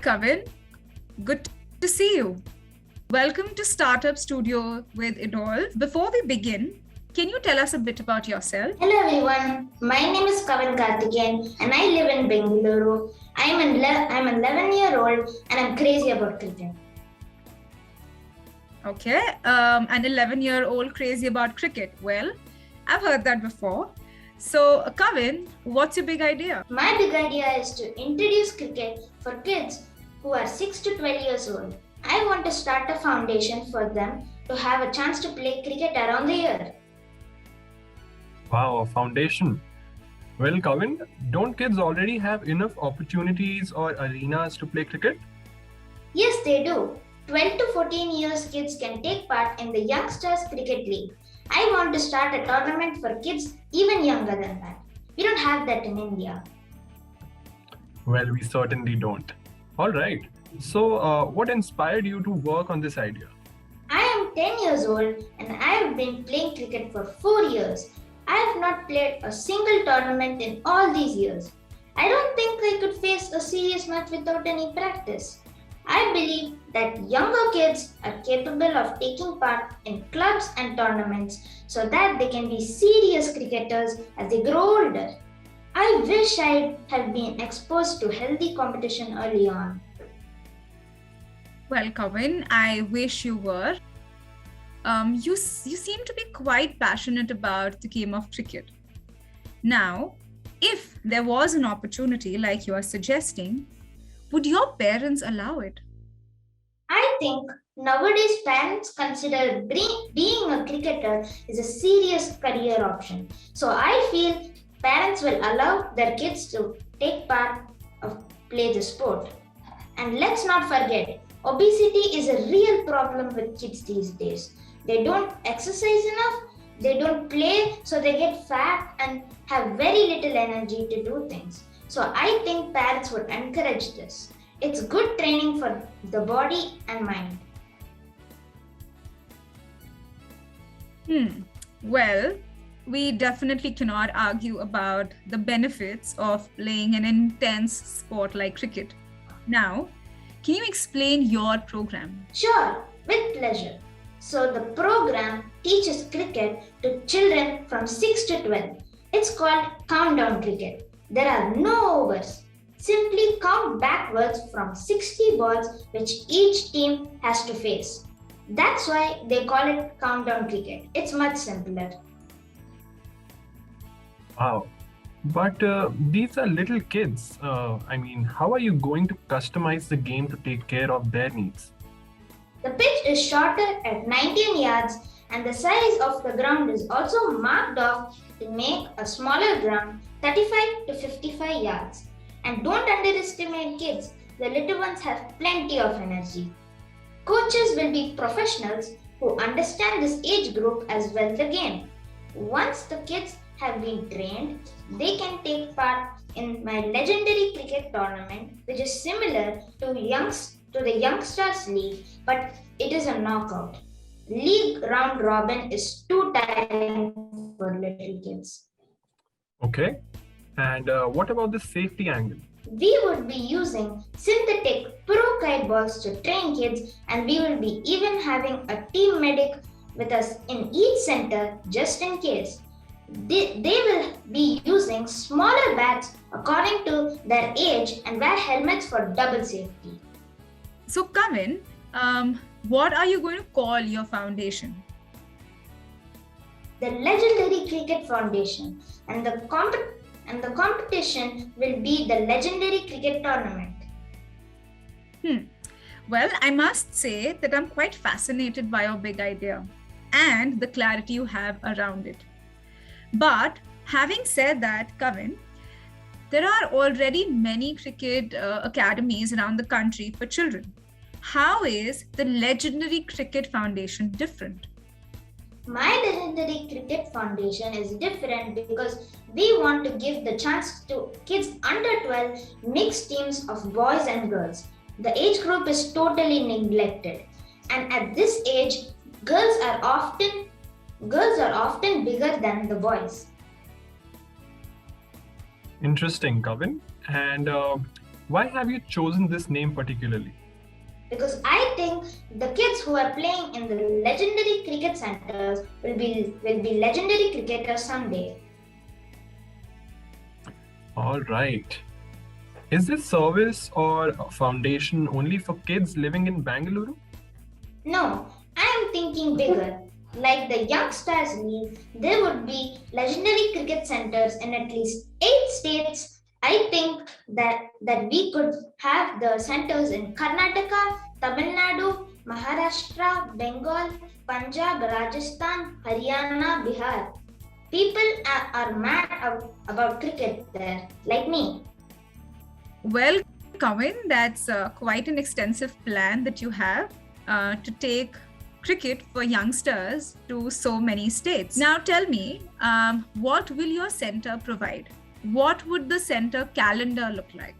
Kavin. Good to see you. Welcome to Startup Studio with Idol. Before we begin, can you tell us a bit about yourself? Hello everyone, my name is Kavin Karthikeyan and I live in Bengaluru. I'm an 11-year-old and I'm crazy about cricket. Okay, an 11-year-old crazy about cricket. Well, I've heard that before. So, Kavin, what's your big idea? My big idea is to introduce cricket for kids who are 6 to 12 years old. I want to start a foundation for them to have a chance to play cricket around the year. Wow, a foundation. Well, Kavin, don't kids already have enough opportunities or arenas to play cricket? Yes, they do. 12 to 14 years kids can take part in the Youngsters Cricket League. I want to start a tournament for kids even younger than that. We don't have that in India. Well, we certainly don't. All right. So, what inspired you to work on this idea? I am 10 years old and I have been playing cricket for 4 years. I have not played a single tournament in all these years. I don't think I could face a serious match without any practice. I believe that younger kids are capable of taking part in clubs and tournaments so that they can be serious cricketers as they grow older. I wish I had been exposed to healthy competition early on. Well, Kavin, I wish you were. You seem to be quite passionate about the game of cricket. Now, if there was an opportunity like you are suggesting, would your parents allow it? I think nowadays parents consider being a cricketer is a serious career option. So I feel parents will allow their kids to take part of play the sport. And let's not forget, obesity is a real problem with kids these days. They don't exercise enough, they don't play, so they get fat and have very little energy to do things. So I think parents would encourage this. It's good training for the body and mind. Well, we definitely cannot argue about the benefits of playing an intense sport like cricket. Now, can you explain your program? Sure, with pleasure. So the program teaches cricket to children from 6 to 12. It's called countdown cricket. There are no overs. Simply count backwards from 60 balls which each team has to face. That's why they call it countdown cricket. It's much simpler. Wow. But these are little kids. How are you going to customize the game to take care of their needs? The pitch is shorter at 19 yards and the size of the ground is also marked off to make a smaller ground 35 to 55 yards. And don't underestimate kids, the little ones have plenty of energy. Coaches will be professionals who understand this age group as well the game. Once the kids have been trained, they can take part in my legendary cricket tournament, which is similar to the Youngsters League, but it is a knockout. League round robin is too tiring for little kids. Okay. And what about the safety angle? We would be using synthetic pro kite balls to train kids, and we will be even having a team medic with us in each center just in case. They will be using smaller bats according to their age and wear helmets for double safety. So, Kavin, what are you going to call your foundation? The Legendary Cricket Foundation, and the competition will be the Legendary Cricket Tournament. Well, I must say that I'm quite fascinated by your big idea and the clarity you have around it. But having said that, Kavin, there are already many cricket academies around the country for children. How is the Legendary Cricket Foundation different? My Legendary Cricket Foundation is different because we want to give the chance to kids under 12 mixed teams of boys and girls. The age group is totally neglected, and at this age, girls are often bigger than the boys. Interesting, Kavin. And Why have you chosen this name particularly? Because I think the kids who are playing in the legendary cricket centers will be legendary cricketers someday. All right. Is this service or foundation only for kids living in Bangalore? No, I am thinking bigger. Like the Youngsters League, there would be legendary cricket centers in at least 8 states. I think that we could have the centers in Karnataka, Tamil Nadu, Maharashtra, Bengal, Punjab, Rajasthan, Haryana, Bihar. People are mad about cricket there, like me. Well, Kavin, that's quite an extensive plan that you have to take cricket for youngsters to so many states. Now, tell me, what will your center provide? What would the center calendar look like?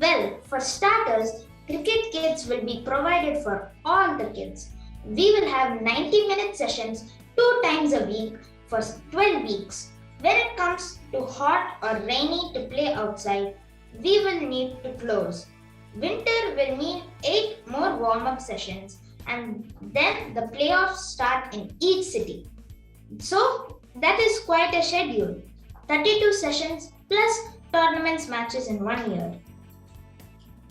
Well, for starters, cricket kits will be provided for all the kids. We will have 90-minute sessions 2 times a week for 12 weeks. When it comes to hot or rainy to play outside, we will need to close. Winter will mean 8 more warm-up sessions and then the playoffs start in each city. So that is quite a schedule. 32 sessions plus tournaments matches in 1 year.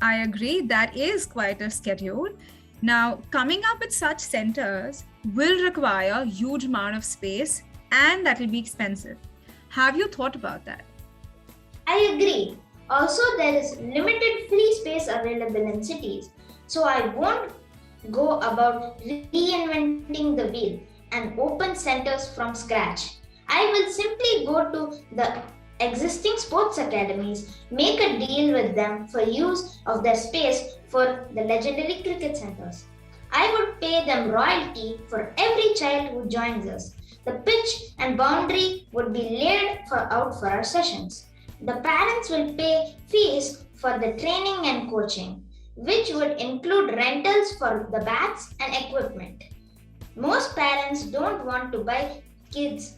I agree, that is quite a schedule. Now, coming up with such centers will require a huge amount of space and that will be expensive. Have you thought about that? I agree. Also, there is limited free space available in cities, so I won't go about reinventing the wheel and open centers from scratch. I will simply go to the existing sports academies, make a deal with them for use of their space for the legendary cricket centers. I would pay them royalty for every child who joins us. The pitch and boundary would be laid out for our sessions. The parents will pay fees for the training and coaching, which would include rentals for the bats and equipment. Most parents don't want to buy kits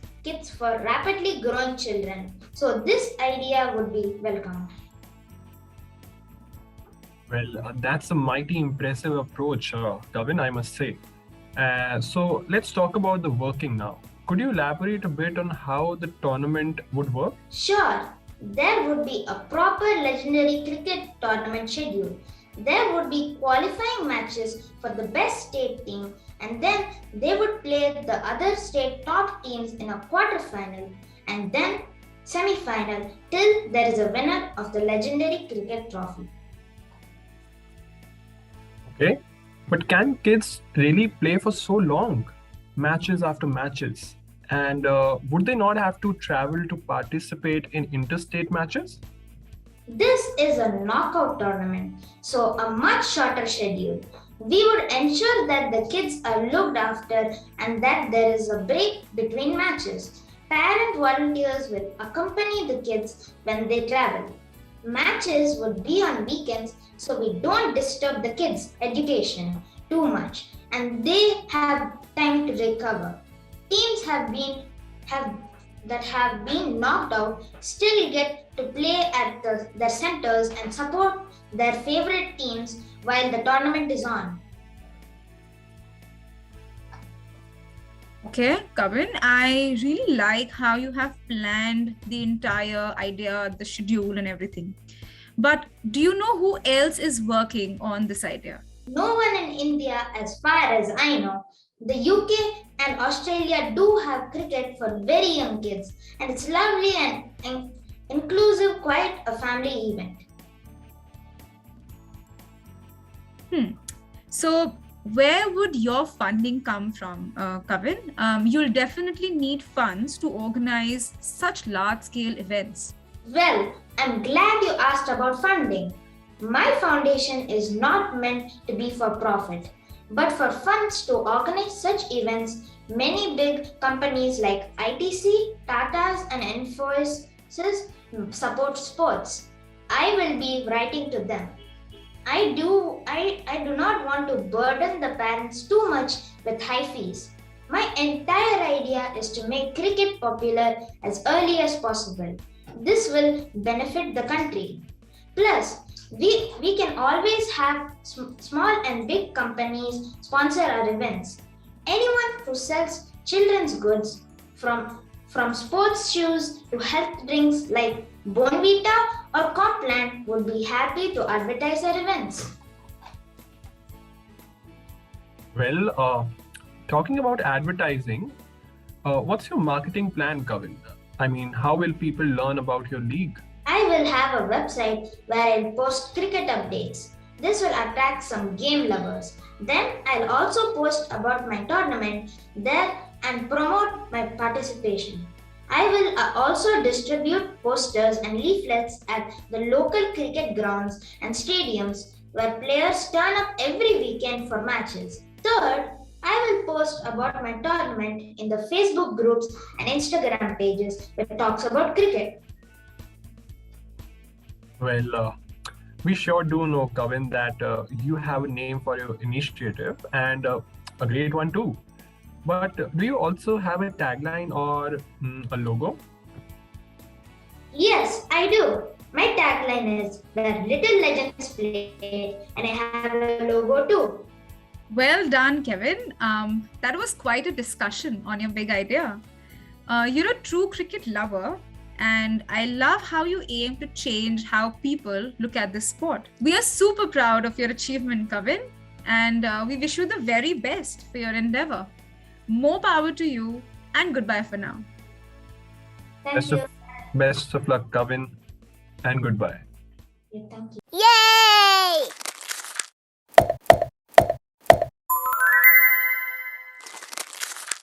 for rapidly growing children, so this idea would be welcomed. Well, that's a mighty impressive approach, Kavin, I must say. So let's talk about the working now. Could you elaborate a bit on how the tournament would work? Sure, there would be a proper legendary cricket tournament schedule. There would be qualifying matches for the best state team, and then they would play the other state top teams in a quarterfinal and then semi-final till there is a winner of the legendary cricket trophy. Okay, but can kids really play for so long? Matches after matches? And would they not have to travel to participate in interstate matches? This is a knockout tournament, so a much shorter schedule. We would ensure that the kids are looked after and that there is a break between matches. Parent volunteers will accompany the kids when they travel. Matches would be on weekends so we don't disturb the kids' education too much and they have time to recover. Teams that have been knocked out still get to play at their centers and support their favorite teams while the tournament is on. Okay, Kavin, I really like how you have planned the entire idea, the schedule, and everything. But do you know who else is working on this idea? No one in India, as far as I know. The UK and Australia do have cricket for very young kids, and it's lovely and inclusive, quite a family event. So, where would your funding come from, Kavin? You'll definitely need funds to organize such large-scale events. Well, I'm glad you asked about funding. My foundation is not meant to be for profit, but for funds to organize such events. Many big companies like ITC, Tata's, and Infosys support sports. I will be writing to them. I do not want to burden the parents too much with high fees. My entire idea is to make cricket popular as early as possible. This will benefit the country. Plus, we can always have small and big companies sponsor our events. Anyone who sells children's goods from sports shoes to health drinks like Bonvita or Complan would be happy to advertise our events. Well, talking about advertising, what's your marketing plan, Kavin? I mean, how will people learn about your league? I will have a website where I'll post cricket updates. This will attract some game lovers. Then I'll also post about my tournament there and promote my participation. I will also distribute posters and leaflets at the local cricket grounds and stadiums where players turn up every weekend for matches. Third, I will post about my tournament in the Facebook groups and Instagram pages that talks about cricket. Well, we sure do know, Kavin, that you have a name for your initiative and a great one too. But do you also have a tagline or a logo? Yes, I do. My tagline is Where Little Legends Play, and I have a logo too. Well done, Kevin. That was quite a discussion on your big idea. You're a true cricket lover, and I love how you aim to change how people look at this sport. We are super proud of your achievement, Kevin, and we wish you the very best for your endeavor. More power to you, and goodbye for now. Thank you. Best of luck, Kavin, and goodbye. Thank you. Yeah.